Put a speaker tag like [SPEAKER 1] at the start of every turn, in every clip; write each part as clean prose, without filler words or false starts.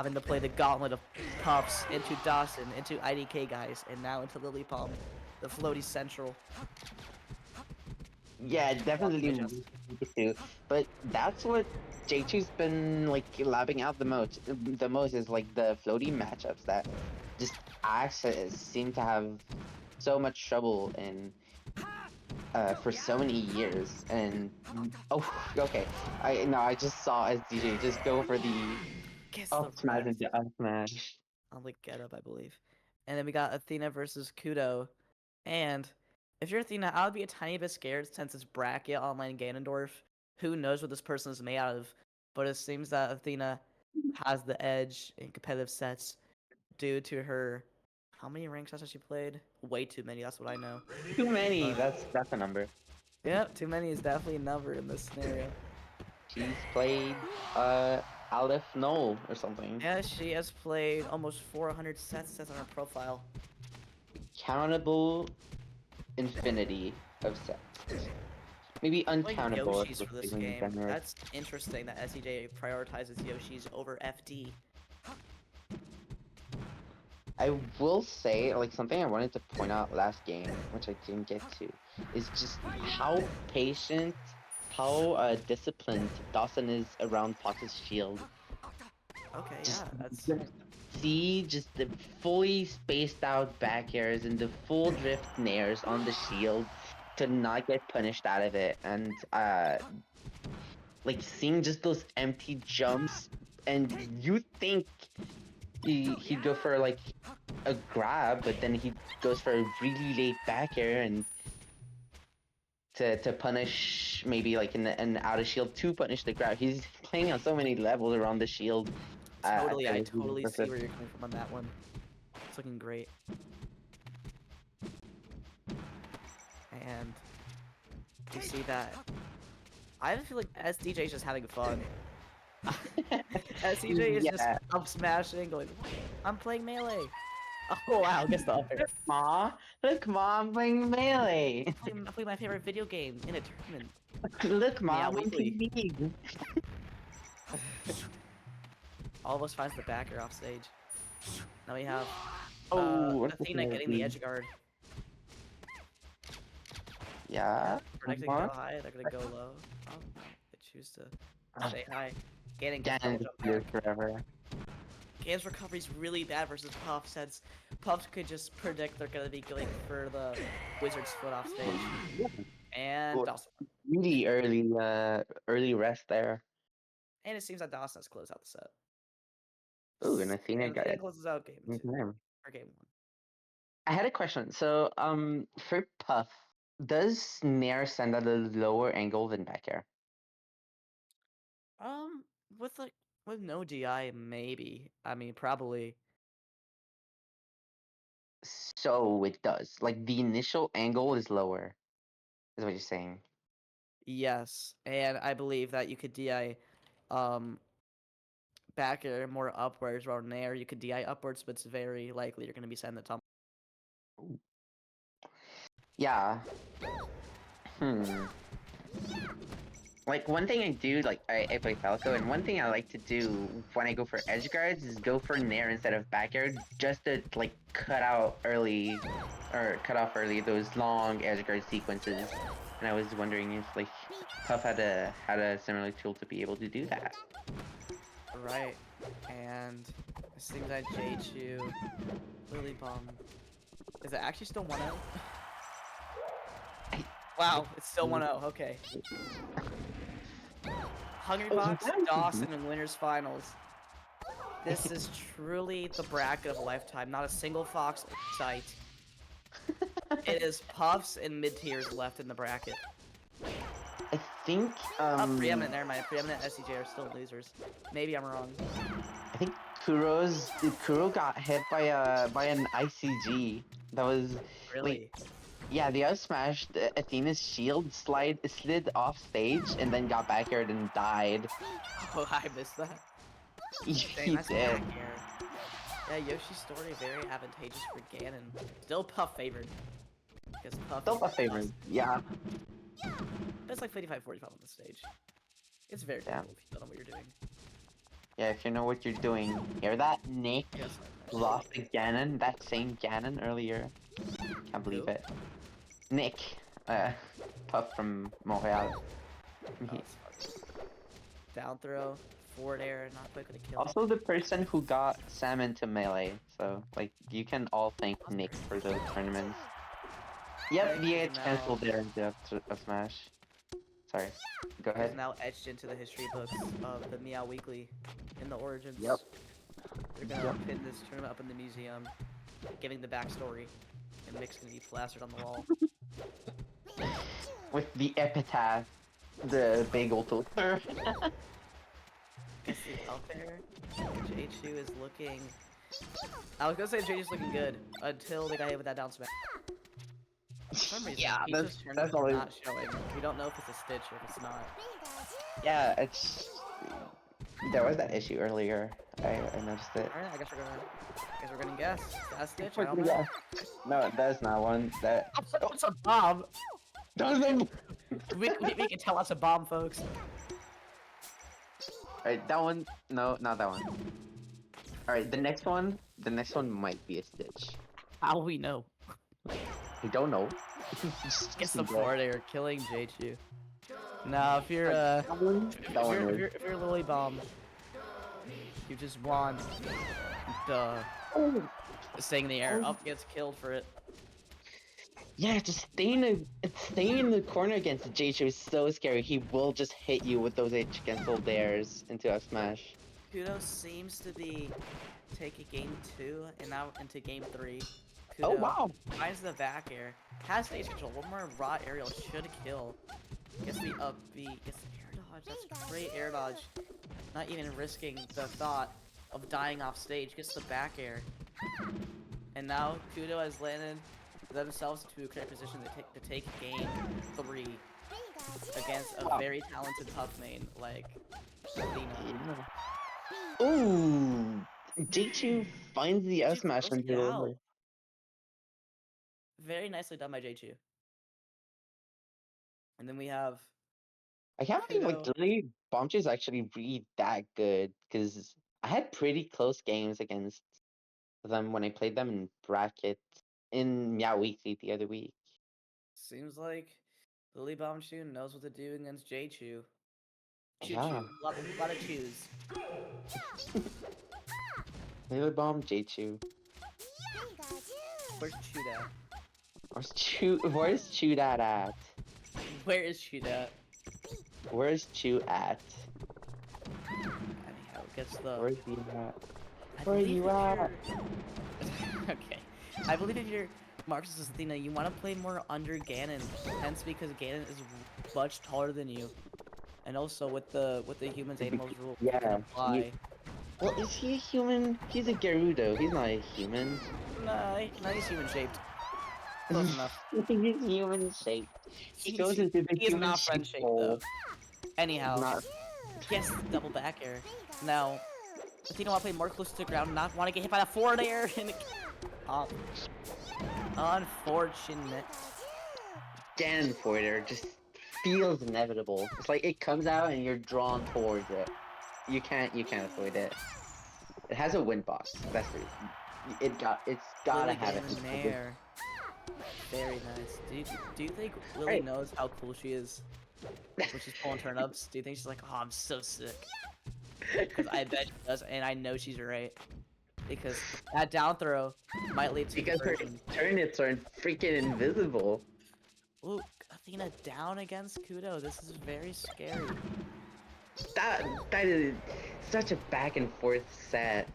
[SPEAKER 1] having to play the gauntlet of Puffs into Dawson, into IDK guys, and now into LILYBOMB, the floaty central.
[SPEAKER 2] Yeah, definitely me too. But that's what JCHU's been like labbing out the most. The most is like the floaty matchups that just access seem to have so much trouble in for so many years. And oh, okay, I just saw SDJ just go for the
[SPEAKER 1] Gets
[SPEAKER 2] up
[SPEAKER 1] the
[SPEAKER 2] smash
[SPEAKER 1] wreck
[SPEAKER 2] into up smash.
[SPEAKER 1] on the get up, I believe. And then we got Athena versus Kuro. And if you're Athena, I would be a tiny bit scared since it's bracket online Ganondorf. Who knows what this person is made out of? But it seems that Athena has the edge in competitive sets due to her. How many rank sets has she played? Way too many. That's what I know.
[SPEAKER 2] Too many.
[SPEAKER 1] But
[SPEAKER 2] That's a number.
[SPEAKER 1] yep, too many is definitely a number in this scenario.
[SPEAKER 2] She's played Aleph Null or something.
[SPEAKER 1] Yeah, she has played almost 400 sets on her profile.
[SPEAKER 2] Countable infinity of sets. Maybe
[SPEAKER 1] Like
[SPEAKER 2] uncountable.
[SPEAKER 1] Yoshi's for this game. That's interesting that SDJ prioritizes Yoshi's over FD.
[SPEAKER 2] I will say, like, something I wanted to point out last game, which I didn't get to, is just how patient, how disciplined Dawson is around Potter's shield.
[SPEAKER 1] Okay,
[SPEAKER 2] Just,
[SPEAKER 1] yeah, that's
[SPEAKER 2] just see just the fully spaced out back airs and the full drift nairs on the shield to not get punished out of it, and like seeing just those empty jumps, and you think he'd go for like a grab, but then he goes for a really late back air and to punish maybe like an out of shield to punish the grab. He's playing on so many levels around the shield.
[SPEAKER 1] totally. I
[SPEAKER 2] think it's really
[SPEAKER 1] totally see
[SPEAKER 2] impressive.
[SPEAKER 1] where you're coming from on that one. It's looking great. And you see that. I feel like SDJ is just having fun. SDJ is just
[SPEAKER 2] Yeah.
[SPEAKER 1] up smashing, going, I'm playing melee. Oh wow, guess the other.
[SPEAKER 2] Look, Ma, I'm playing melee.
[SPEAKER 1] I'm playing my favorite video game in a tournament.
[SPEAKER 2] Look, Ma, I'm
[SPEAKER 1] MEOWeekly.
[SPEAKER 2] PvP.
[SPEAKER 1] All of us finds the backer off stage. Now we have
[SPEAKER 2] Oh, what's the
[SPEAKER 1] Athena getting the
[SPEAKER 2] penalty?
[SPEAKER 1] edge guard.
[SPEAKER 2] Yeah.
[SPEAKER 1] Predicting go high, they're gonna go low. Oh, no. They choose to stay high. Ganon gets double
[SPEAKER 2] Ganon
[SPEAKER 1] jump
[SPEAKER 2] here
[SPEAKER 1] back.
[SPEAKER 2] forever.
[SPEAKER 1] Ganon's recovery is really bad versus Puff, since Puff could just predict they're gonna be going for the Wizard's foot off stage. And
[SPEAKER 2] Cool.
[SPEAKER 1] Dawson.
[SPEAKER 2] Really early rest there.
[SPEAKER 1] And it seems that Dawson has closed out the set.
[SPEAKER 2] Ooh, and Athena
[SPEAKER 1] And
[SPEAKER 2] got
[SPEAKER 1] Athena
[SPEAKER 2] it.
[SPEAKER 1] closes out game 2.
[SPEAKER 2] Mhm.
[SPEAKER 1] Or game 1.
[SPEAKER 2] I had a question. So, for Puff, does Nair send at a lower angle than back air?
[SPEAKER 1] With like with no DI, maybe. I mean, probably.
[SPEAKER 2] So it does. Like the initial angle is lower, is what you're saying.
[SPEAKER 1] Yes, and I believe that you could DI, um, back air more upwards, rather than air. You could DI upwards, but it's very likely you're gonna be sending the tumble.
[SPEAKER 2] Yeah. Hmm. Like one thing I do, like I play Falco, and one thing I like to do when I go for edge guards is go for Nair instead of back air, just to like cut off early those long edge guard sequences. And I was wondering if like Puff had a similar tool to be able to do that.
[SPEAKER 1] Right, and it seems that JCHU, LILYBOMB, is it actually still 1-0? Wow, it's still 1-0. Okay. Hungrybox, Dawson in winners finals. This is truly the bracket of a lifetime. Not a single Fox in sight. It is Puffs and mid tiers left in the bracket.
[SPEAKER 2] I think
[SPEAKER 1] Preeminent, never mind. Preeminent SDJ are still losers. Maybe I'm wrong.
[SPEAKER 2] I think Kuro got hit by an ICG. That was
[SPEAKER 1] Really?
[SPEAKER 2] yeah, the up smashed Athena's shield slid off stage and then got back aired and died.
[SPEAKER 1] Oh, I missed that.
[SPEAKER 2] He
[SPEAKER 1] Nice
[SPEAKER 2] did.
[SPEAKER 1] back air. Yeah, Yoshi's story very advantageous for Ganon. Still Puff favored. Because Puff
[SPEAKER 2] Still a favorite. Yeah.
[SPEAKER 1] It's like 55-45 on the stage. It's very
[SPEAKER 2] Yeah.
[SPEAKER 1] difficult if you don't know what you're doing.
[SPEAKER 2] Yeah, if you know what you're doing. Hear that? Nick
[SPEAKER 1] Yes,
[SPEAKER 2] lost to Ganon, that same Ganon earlier. Can't believe
[SPEAKER 1] Who?
[SPEAKER 2] it. Nick, Puff from Montreal.
[SPEAKER 1] Oh, it's fucking down throw, forward air, not quite gonna kill.
[SPEAKER 2] Also the person who got Sam into Melee, so, like, you can all thank Nick for those tournaments. Yep,
[SPEAKER 1] Nick
[SPEAKER 2] the
[SPEAKER 1] is
[SPEAKER 2] edge cancelled there in depth of Smash. Sorry, go
[SPEAKER 1] Is
[SPEAKER 2] ahead.
[SPEAKER 1] now etched into the history books of the MEOWeekly in the Origins.
[SPEAKER 2] Yep.
[SPEAKER 1] They're gonna pin this tournament up in the museum, giving the backstory, and Mick's gonna be plastered on the wall.
[SPEAKER 2] With the epitaph, the bagel toaster.
[SPEAKER 1] Guess the up air, JCHU is looking... I was gonna say JCHU's looking good, until the guy hit with that down smash. For some reason,
[SPEAKER 2] Yeah,
[SPEAKER 1] Pizza's
[SPEAKER 2] that's
[SPEAKER 1] tournament
[SPEAKER 2] always...
[SPEAKER 1] is not showing. We don't know if it's a stitch or if it's not.
[SPEAKER 2] Yeah, it's... There was that issue earlier. I noticed it.
[SPEAKER 1] Alright, I guess we're gonna guess. Is that a stitch? I don't know.
[SPEAKER 2] No, that's not one. That...
[SPEAKER 1] It's a bomb!
[SPEAKER 2] Doesn't...
[SPEAKER 1] We can tell that's a bomb, folks.
[SPEAKER 2] Alright, that one... No, not that one. Alright, the next one might be a stitch.
[SPEAKER 1] How will we know?
[SPEAKER 2] I don't know.
[SPEAKER 1] Gets the forward air, killing JCHU. Now, if you're if you're LILYBOMB, you just want the staying in the air. Up gets killed for it.
[SPEAKER 2] Yeah, just staying in the corner against JCHU is so scary. He will just hit you with those edge cancel dares into a smash.
[SPEAKER 1] Kudo seems to be taking game 2 and now into game 3.
[SPEAKER 2] Oh wow!
[SPEAKER 1] Finds the back air, has stage control. One more raw aerial should kill. Gets the up B, gets the air dodge. That's great air dodge. Not even risking the thought of dying off stage. Gets the back air. And now Kudo has landed themselves into a correct position to take game 3 against a very talented tough main like Athena.
[SPEAKER 2] Ooh! JCHU finds the S smash from below.
[SPEAKER 1] Very nicely done by JCHU. And then we have...
[SPEAKER 2] I can't believe like LILYBOMB is actually really that good, because I had pretty close games against them when I played them in bracket in MEOWeekly the other week.
[SPEAKER 1] Seems like LILYBOMB knows what to do against JCHU.
[SPEAKER 2] Yeah.
[SPEAKER 1] A lot of chews.
[SPEAKER 2] LILYBOMB, JCHU.
[SPEAKER 1] Where's Chuda?
[SPEAKER 2] Where's Chuda at?
[SPEAKER 1] Where is Chuda?
[SPEAKER 2] Where's Chu at?
[SPEAKER 1] Anyhow, gets the...
[SPEAKER 2] Where's he at? Where are you at?
[SPEAKER 1] Okay. I believe if you're MarxistxAthena, you want to play more under Ganon. Hence because Ganon is much taller than you. And also with the humans animals rule, you can apply.
[SPEAKER 2] Well, is he a human? He's a Gerudo. He's not a human.
[SPEAKER 1] Nah, he's human shaped. Close enough.
[SPEAKER 2] He's human shaped. He goes into the
[SPEAKER 1] He's not friend shaped though. Anyhow, yes, double back air. Now, Athena want to play more close to the ground, not want to get hit by the forward air. And unfortunate.
[SPEAKER 2] Ganon forward air just feels inevitable. It's like it comes out and you're drawn towards it. You can't avoid it. It has a wind box. That's the reason. It's gotta have it.
[SPEAKER 1] Air. Very nice. Do you think Lily knows how cool she is when she's pulling turnips? Do you think she's like, oh, I'm so sick? Because I bet she does, and I know she's right. Because that down throw might lead to
[SPEAKER 2] because her turnips are freaking invisible.
[SPEAKER 1] Ooh, Athena down against Kudo. This is very scary.
[SPEAKER 2] That is such a back and forth set.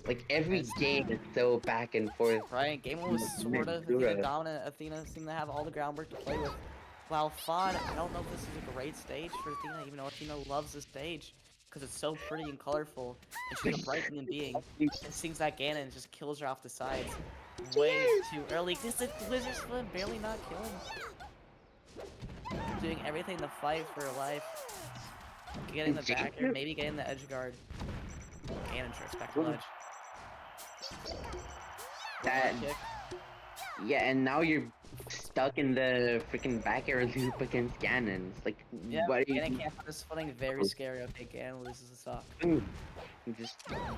[SPEAKER 2] Like every game is so back and forth.
[SPEAKER 1] Right, game 1 was sort of Athena dominant. Athena seemed to have all the groundwork to play with. While fun, I don't know if this is a great stage for Athena, even though Athena loves this stage. Because it's so pretty and colorful, and she's a bright human being. It seems that Ganon just kills her off the sides way too early. Because the Blizzard's barely not killing. Doing everything to fight for her life. Getting the back air, maybe getting the edge guard. Ganon trips back to ledge.
[SPEAKER 2] Yeah, and now you're stuck in the freaking back air loop against Ganons. Like,
[SPEAKER 1] Yeah,
[SPEAKER 2] what are
[SPEAKER 1] Ganon
[SPEAKER 2] you
[SPEAKER 1] can't find his footing. Very scary. Okay, Ganon loses the stock.
[SPEAKER 2] doing? Just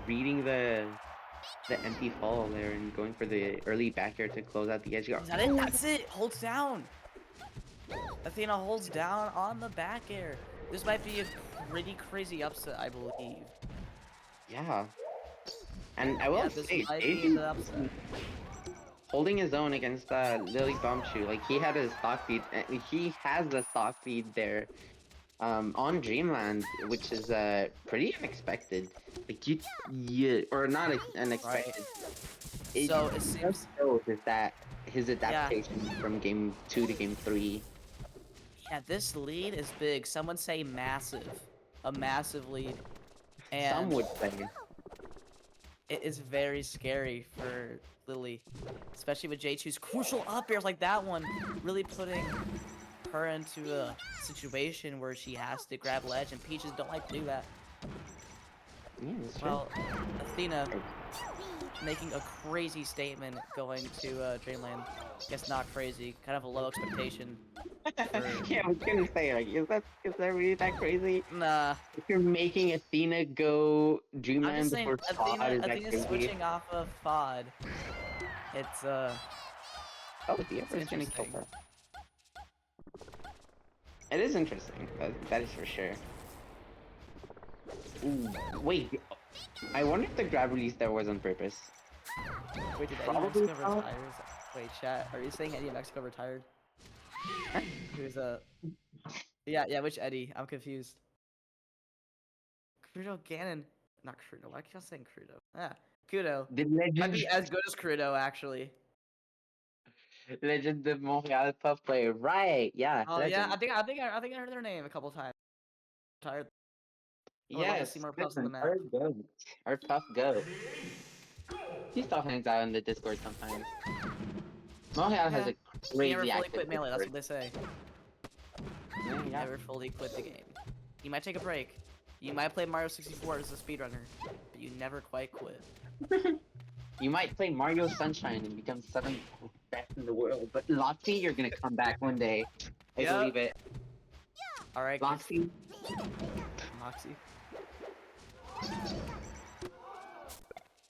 [SPEAKER 2] reading the empty fall there and going for the early back air to close out the edge guard.
[SPEAKER 1] Is that it? That's it. Holds down. Athena holds down on the back air. This might be a pretty crazy upset, I believe.
[SPEAKER 2] Yeah. And I will
[SPEAKER 1] Yeah, this
[SPEAKER 2] say,
[SPEAKER 1] might
[SPEAKER 2] they've
[SPEAKER 1] be
[SPEAKER 2] been
[SPEAKER 1] the upset.
[SPEAKER 2] holding his own against LILYBOMB. Like, he had his stock feed, and he has the stock feed there on Dreamland, which is pretty unexpected. Like, or not unexpected. It
[SPEAKER 1] So it
[SPEAKER 2] just
[SPEAKER 1] seems,
[SPEAKER 2] shows is that his
[SPEAKER 1] yeah,
[SPEAKER 2] adaptation from game 2 to game 3.
[SPEAKER 1] yeah, this lead is big. Someone say massive. A massive lead.
[SPEAKER 2] Some
[SPEAKER 1] And
[SPEAKER 2] would say.
[SPEAKER 1] it is very scary for Lily. Especially with JCHU's crucial up airs like that one. Really putting her into a situation where she has to grab ledge, and Peaches don't like to do that.
[SPEAKER 2] Yeah, that's true.
[SPEAKER 1] Well, Athena making a crazy statement going to Dreamland. Guess not crazy. Kind of a low expectation.
[SPEAKER 2] Yeah, I was gonna say, like, is that really that crazy?
[SPEAKER 1] Nah.
[SPEAKER 2] If you're making Athena go
[SPEAKER 1] I'm just
[SPEAKER 2] Dreamland
[SPEAKER 1] saying,
[SPEAKER 2] before FOD, is that
[SPEAKER 1] Athena's
[SPEAKER 2] crazy?
[SPEAKER 1] switching off of FOD. It's
[SPEAKER 2] Oh, the
[SPEAKER 1] it's
[SPEAKER 2] Emperor's gonna kill
[SPEAKER 1] interesting.
[SPEAKER 2] her. It is interesting. That is for sure. Ooh, wait. I wonder if the grab release there was on purpose.
[SPEAKER 1] Wait, did Eddie
[SPEAKER 2] Probably
[SPEAKER 1] Mexico
[SPEAKER 2] not.
[SPEAKER 1] retire? Wait, chat. Are you saying Eddie Mexico retired? Who's yeah, which Eddie? I'm confused. Crudo Ganon. Not Crudo. Why keep on saying Crudo? Ah, Kudo.
[SPEAKER 2] The
[SPEAKER 1] Might
[SPEAKER 2] legend,
[SPEAKER 1] be as good as Crudo, actually.
[SPEAKER 2] legend of Montreal puff player. Right? Yeah,
[SPEAKER 1] Oh yeah,
[SPEAKER 2] legend.
[SPEAKER 1] I think I heard their name a couple times. Retired. I would love to see
[SPEAKER 2] Yes,
[SPEAKER 1] more puffs on the
[SPEAKER 2] listen,
[SPEAKER 1] map.
[SPEAKER 2] our goat, our puff goat. He still hangs out in the Discord sometimes. Montreal has
[SPEAKER 1] Yeah.
[SPEAKER 2] a
[SPEAKER 1] He never
[SPEAKER 2] crazy
[SPEAKER 1] fully
[SPEAKER 2] active
[SPEAKER 1] quit Melee, that's
[SPEAKER 2] Discord.
[SPEAKER 1] what they say.
[SPEAKER 2] Yeah,
[SPEAKER 1] He
[SPEAKER 2] yeah.
[SPEAKER 1] never fully quit the game. You might take a break. You might play Mario 64 as a speedrunner, but you never quite quit.
[SPEAKER 2] You might play Mario Sunshine and become 7th best in the world, but Loxy, you're gonna come back one day. I
[SPEAKER 1] Yep.
[SPEAKER 2] believe it.
[SPEAKER 1] Alright,
[SPEAKER 2] Loxy.
[SPEAKER 1] Moxie.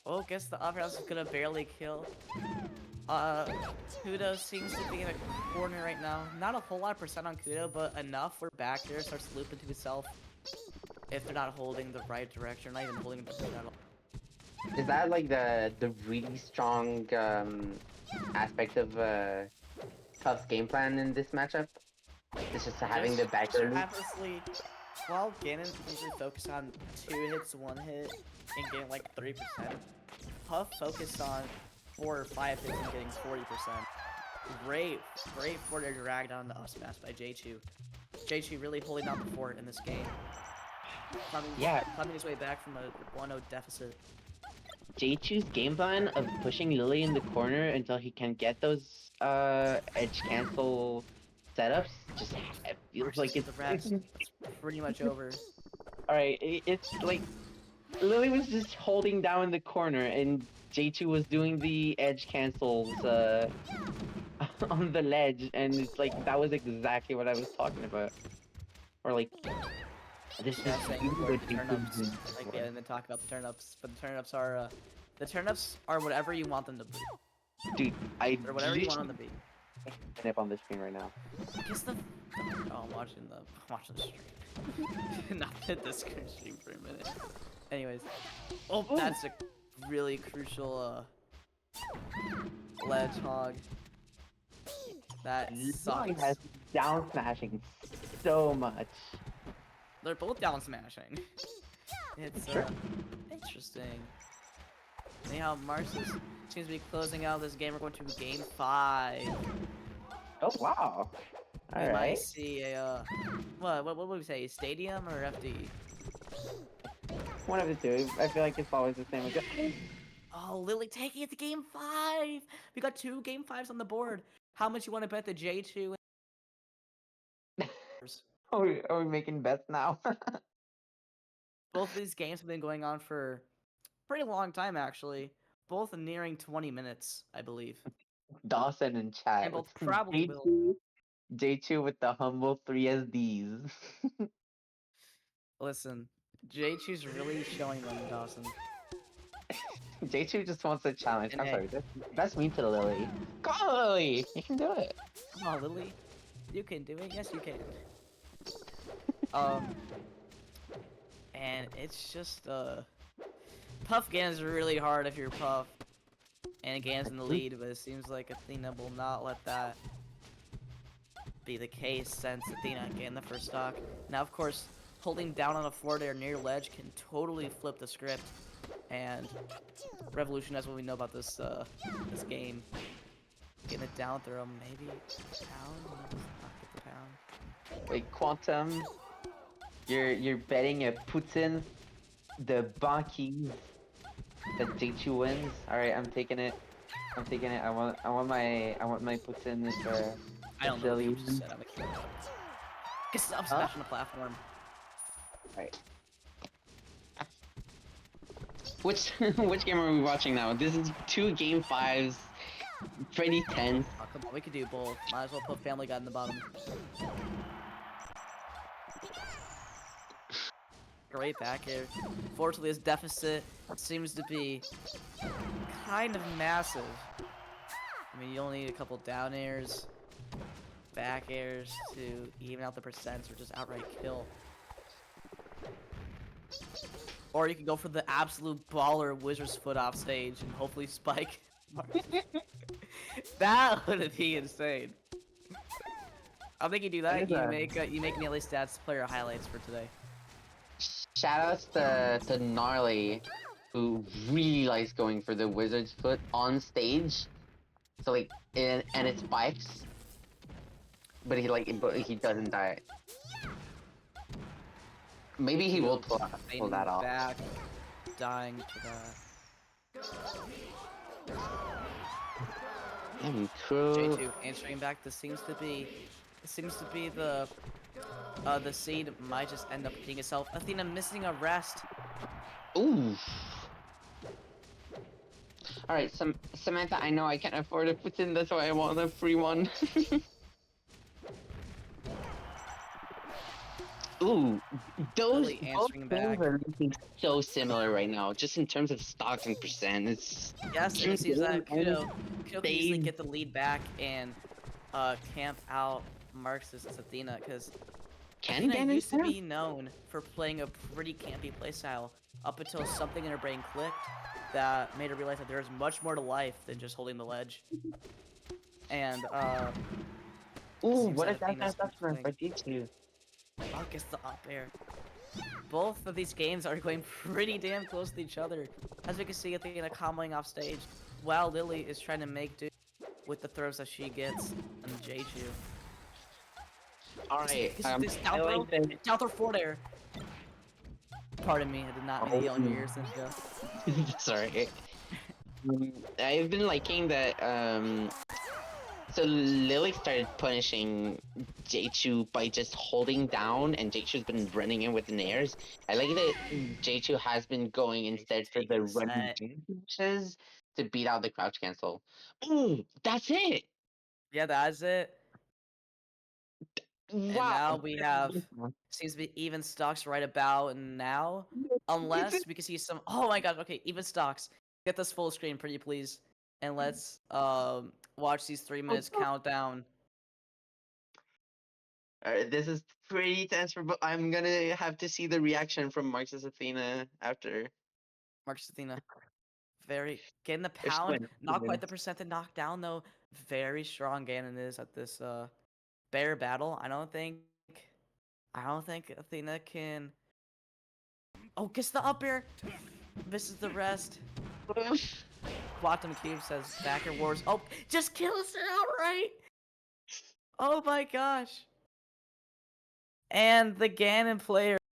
[SPEAKER 1] Oh, guess the upper house is gonna barely kill. Kudo seems to be in a corner right now. Not a whole lot of percent on Kudo, but enough where back there starts to loop into itself. If they're not holding the right direction, not even holding the right at all.
[SPEAKER 2] Is that like the really strong aspect of Puff's game plan in this matchup? It's just having the backer loop.
[SPEAKER 1] Obviously, while Ganon usually focus on 2 hits, 1 hit, and getting like 3%, Puff focused on 4 or 5 hits and getting 40%. Great for their drag down the up smash by JCHU. JCHU really holding down the fort in this game. Climbing his way back from a 1-0 deficit.
[SPEAKER 2] JCHU's game plan of pushing Lily in the corner until he can get those edge cancel setups just it feels like
[SPEAKER 1] The rest, it's pretty much over.
[SPEAKER 2] Alright, it's like Lily was just holding down in the corner and JCHU was doing the edge cancels on the ledge, and it's like that was exactly what I was talking about. Or like this
[SPEAKER 1] Yeah,
[SPEAKER 2] is
[SPEAKER 1] saying before the turnips. Like, yeah, and then talk about the turnips. But the turnips are whatever you want them to be.
[SPEAKER 2] Dude, I
[SPEAKER 1] Or whatever you want them to be.
[SPEAKER 2] snap on the screen right now.
[SPEAKER 1] I guess oh, I'm watching the stream. Not the Discord stream for a minute. Anyways. Oh, that's a really crucial, ledge hog. That sucks.
[SPEAKER 2] Has down smashing so much.
[SPEAKER 1] They're both down smashing. It's, interesting. Anyhow, Marxist seems to be closing out this game. We're going to game 5.
[SPEAKER 2] Oh wow.
[SPEAKER 1] We might
[SPEAKER 2] Alright.
[SPEAKER 1] see a, what would we say, stadium or FD?
[SPEAKER 2] One of the two. I feel like it's always the same again.
[SPEAKER 1] Oh, Lily taking it to game 5! We got 2 game 5s on the board. How much you want to bet the J2?
[SPEAKER 2] Are we making bets now?
[SPEAKER 1] Both of these games have been going on for a pretty long time, actually. Both nearing 20 minutes, I believe.
[SPEAKER 2] Dawson in chat.
[SPEAKER 1] And both probably will.
[SPEAKER 2] JCHU with the humble 3 SDs.
[SPEAKER 1] Listen, JHU's really showing them, Dawson.
[SPEAKER 2] JCHU just wants a challenge.
[SPEAKER 1] And
[SPEAKER 2] I'm
[SPEAKER 1] hey,
[SPEAKER 2] sorry, that's mean to Lily. Come on, Lily! You can do it.
[SPEAKER 1] come on, Lily. You can do it. Yes, you can. And it's just, Puff Gan's really hard if you're Puff. And Gan's in the lead, but it seems like Athena will not let that be the case since Athena gained the first stock. Now, of course, holding down on a forward air near ledge can totally flip the script. And Revolution, that's what we know about this this game. Getting it down throw, maybe pound? No, does not get the pound.
[SPEAKER 2] Wait, Quantum, you're betting a Putin, the Bankies, that JCHU wins. All right, I'm taking it. I'm taking it. I want my Putin for.
[SPEAKER 1] I don't know what you just said. I'm a kid. Guess I'm smashing the platform.
[SPEAKER 2] Alright. Which game are we watching now? This is 2 game 5s. Pretty tense.
[SPEAKER 1] Oh, come on, we could do both. Might as well put Family Guy in the bottom. Great back here. Fortunately, his deficit seems to be kind of massive. I mean, you only need a couple down airs, back airs to even out the percents or just outright kill. Or you can go for the absolute baller Wizard's Foot off stage and hopefully spike. That would be insane. I think you do that. You make Melee Stats player highlights for today.
[SPEAKER 2] Shoutouts to Gnarly, who really likes going for the Wizard's Foot on stage. So like, and it spikes, but he doesn't die. Maybe he will pull that off.
[SPEAKER 1] Back, dying to that.
[SPEAKER 2] Kuro.
[SPEAKER 1] JCHU answering back. This seems to be the seed might just end up hitting itself. Athena missing a rest.
[SPEAKER 2] Ooh. All right, Samantha. I know I can't afford to put in. That's why I want a free one. Ooh, those
[SPEAKER 1] Really answering back.
[SPEAKER 2] are looking so similar right now, just in terms of stocks and percent. It's
[SPEAKER 1] Yes, it seems that Kudo can easily get the lead back and camp out MarxistxAthena because Athena used to be known for playing a pretty campy playstyle up until something in her brain clicked that made her realize that there is much more to life than just holding the ledge. And
[SPEAKER 2] ooh, what a dash by JCHU.
[SPEAKER 1] Oh, gets the up air. Both of these games are going pretty damn close to each other. As we can see, Athena comboing off stage, while Lily is trying to make do with the throws that she gets on JCHU.
[SPEAKER 2] Alright,
[SPEAKER 1] down throw forward air. Pardon me, I did not mean to yell in your ears, Cynthia.
[SPEAKER 2] Sorry. I've been liking that, so Lily started punishing JCHU by just holding down, and JCHU's been running in with the nairs. I like that JCHU has been going instead for the running pushes to beat out the crouch cancel. Ooh, that's it!
[SPEAKER 1] Yeah, that's it.
[SPEAKER 2] Wow.
[SPEAKER 1] And now we have, seems to be even stocks right about now. Unless we can see some, oh my god, okay, even stocks. Get this full screen, pretty please. And let's watch these 3 minutes countdown.
[SPEAKER 2] Alright, this is pretty tense, but I'm gonna have to see the reaction from MarxistxAthena after.
[SPEAKER 1] MarxistxAthena. Very, getting the pound, not quite the percent to knock down though. Very strong Ganon is at this bear battle. I don't think Athena can. Oh, gets the up air. Misses the rest. Quantum Cube says backer wars. Oh, just kills it outright. Oh my gosh. And the Ganon player